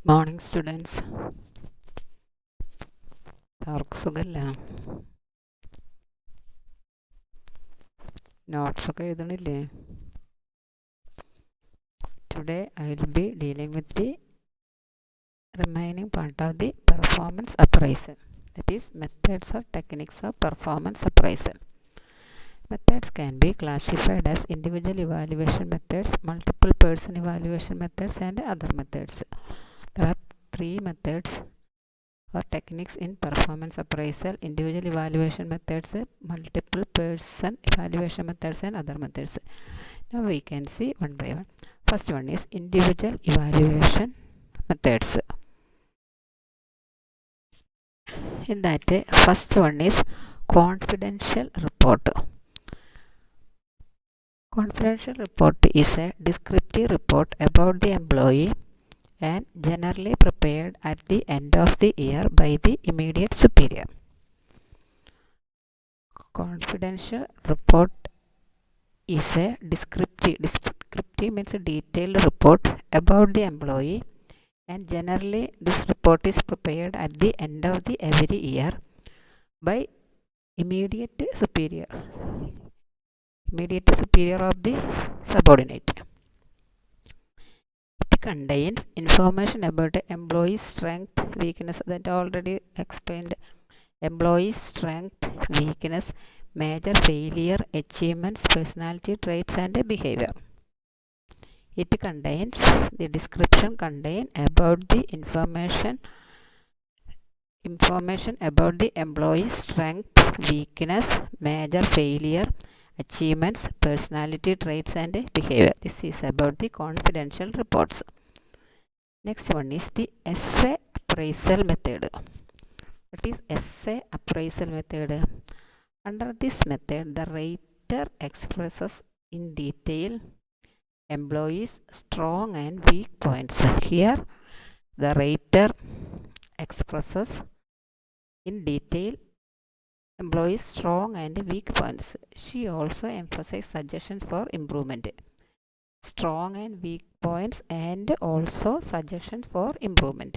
Morning students, എല്ലാവർക്കും സുഖമല്ല? നോട്ട്സൊക്കെ എഴുതണില്ലേ? Today I will be dealing with the remaining part of the performance appraisal, that is methods or techniques of performance appraisal. Methods can be classified as individual evaluation methods, multiple person evaluation methods, and other methods. There are three methods or techniques in performance appraisal: individual evaluation methods, multiple person evaluation methods, and other methods. Now we can see one by one. First one is individual evaluation methods. In that, first one is confidential report. Confidential report is a descriptive report about the employee and generally prepared at the end of the year by the immediate superior. Confidential report is a descriptive means a detailed report about the employee, and generally this report is prepared at the end of the every year by immediate superior of the subordinate. It contains information about the employee's strength, weakness, that already explained. Employee's strength, weakness, major failure, achievements, personality traits, and behavior. It contains the description about the information about the employee's strength, weakness, major failure, achievements, personality traits, and behavior. This is about the confidential reports. Next one is the essay appraisal method. What is essay appraisal method? Under this method, the writer expresses in detail employees' strong and weak points. Here, the writer expresses in detail employees' strong and weak points. She also emphasizes suggestions for improvement. Strong and weak points and also suggestions for improvement.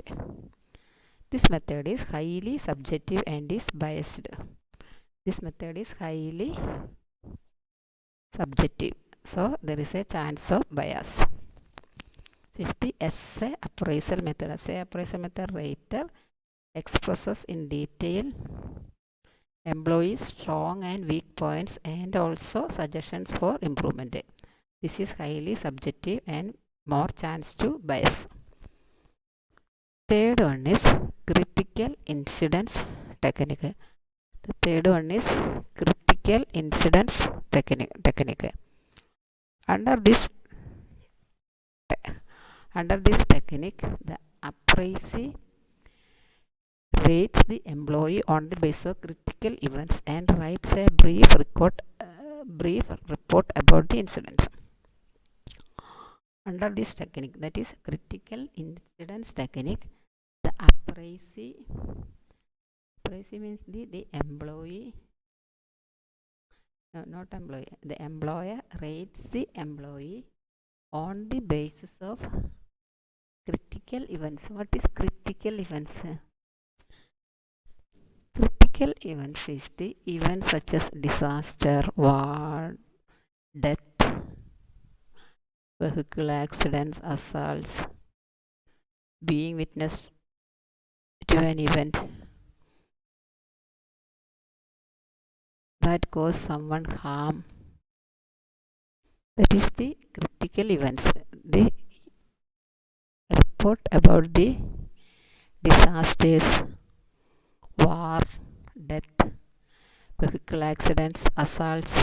This method is highly subjective and is biased. This method is highly subjective, so there is a chance of bias. This is the essay appraisal method. Essay appraisal method, writer expresses in detail employees' strong and weak points and also suggestions for improvement. This is highly subjective and more chance to bias. Third one is critical incidence technique. The third one is critical incidence technique. Under this technique, the appraisee rates the employee on the basis of critical events and writes a brief report about the incidents. Under this technique, that is critical incidence technique, the appraisee means the employee, no, not employee, the employer rates the employee on the basis of critical events. What is critical events? Critical events is the events such as disaster, war, death, vehicle accidents, assaults, being witness to an event that cause someone harm. That is the critical events. The report about the disasters, war, death, vehicle accidents, assaults,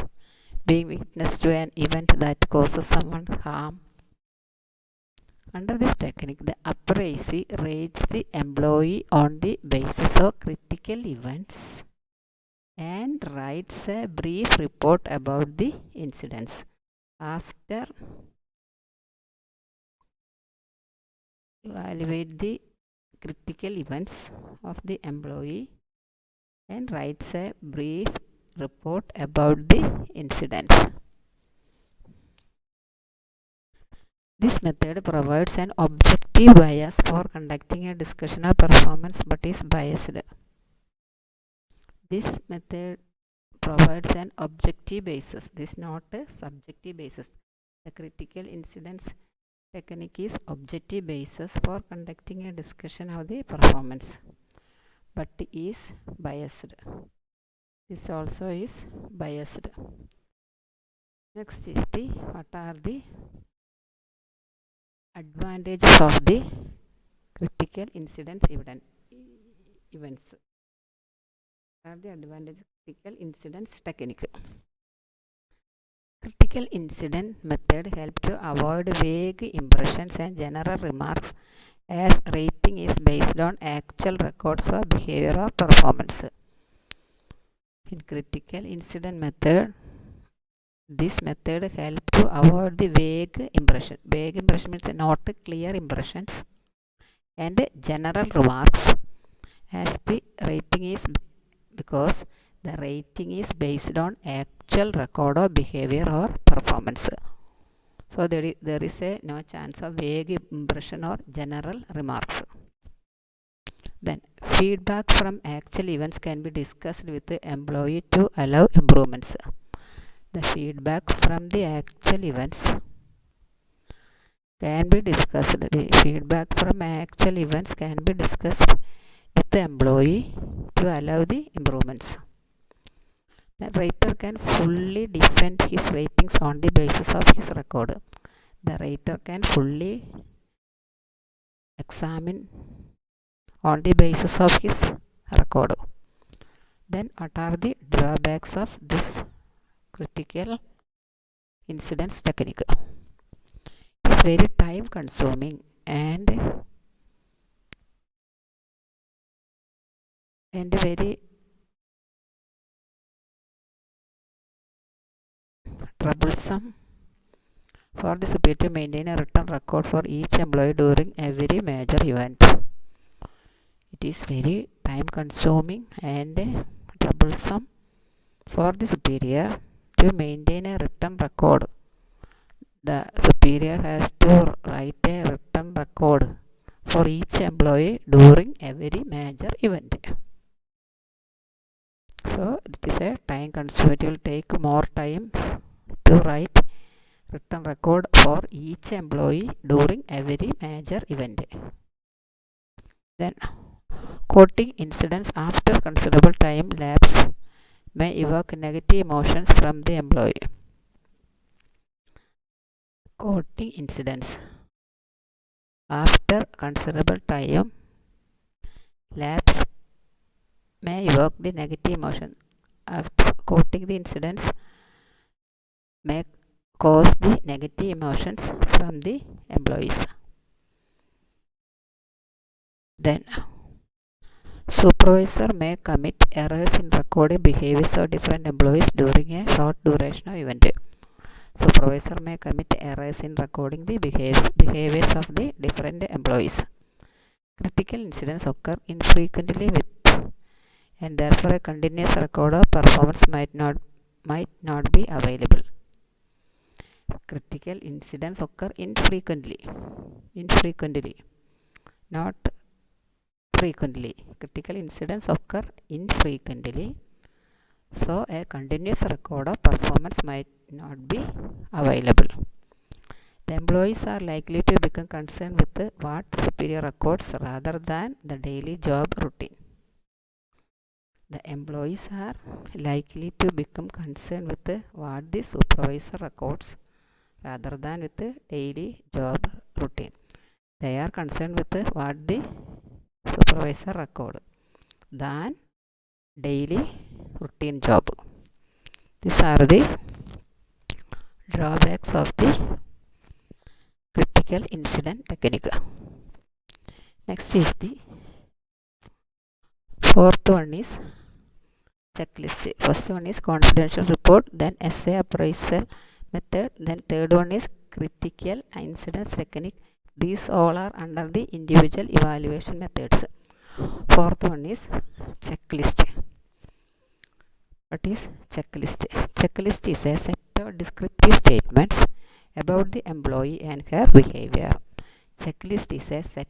being witness to an event that causes someone harm. Under this technique, the appraisee rates the employee on the basis of critical events and writes a brief report about the incidents. After evaluate the critical events of the employee and writes a brief report about the incidents. This method provides an objective bias for conducting a discussion of performance but is biased. This method provides an objective basis. This is not a subjective basis. The critical incidence technique is objective basis for conducting a discussion of the performance but is biased. This also is biased. Next is what are the advantages of the critical incidence events. What are the advantages of critical incidence technique? Critical incident method help to avoid vague impressions and general remarks as rating is based on actual records of behavior or performance. In critical incident method, this method helps to avoid the vague impression. Vague impression means not clear impressions and general remarks as the rating is because the rating is based on actual record of behavior or performance. So there is no chance of vague impression or general remarks. Then feedback from actual events can be discussed with the employee to allow improvements. The feedback from the actual events can be discussed. The feedback from actual events can be discussed with the employee to allow the improvements. The writer can fully defend his ratings on the basis of his record. The writer can fully examine on the basis of his record. Then what are the drawbacks of this critical incidence technique? It is very time consuming and very troublesome for the superior to maintain a written record for each employee during every major event. It is very time consuming and troublesome for the superior to maintain a written record. The superior has to write a written record for each employee during every major event. So it is a time consuming. It will take more time to write written record for each employee during every major event. Then quoting incidents after considerable time lapse may evoke negative emotions from the employee. Quoting incidents after considerable time lapse may evoke the negative emotion. After quoting the incidents may cause the negative emotions from the employees. Then supervisor may commit errors in recording behaviors of different employees during a short duration of event. Supervisor may commit errors in recording the behaviors of the different employees. Critical incidents occur infrequently with and therefore a continuous record of performance might not be available. Critical incidents occur infrequently, not frequently. Critical incidents occur infrequently, so a continuous record of performance might not be available. The employees are likely to become concerned with what superior records rather than the daily job routine. The employees are likely to become concerned with what the supervisor records rather than with the daily job routine. They are concerned with what the supervisor record than daily routine job. These are the drawbacks of the critical incident technique. Next is the fourth one is checklist. First one is confidential report, then essay appraisal method, then third one is critical incidence technique. These all are under the individual evaluation methods. Fourth one is checklist. What is checklist? Checklist is a set of descriptive statements about the employee and her behavior. Checklist is a set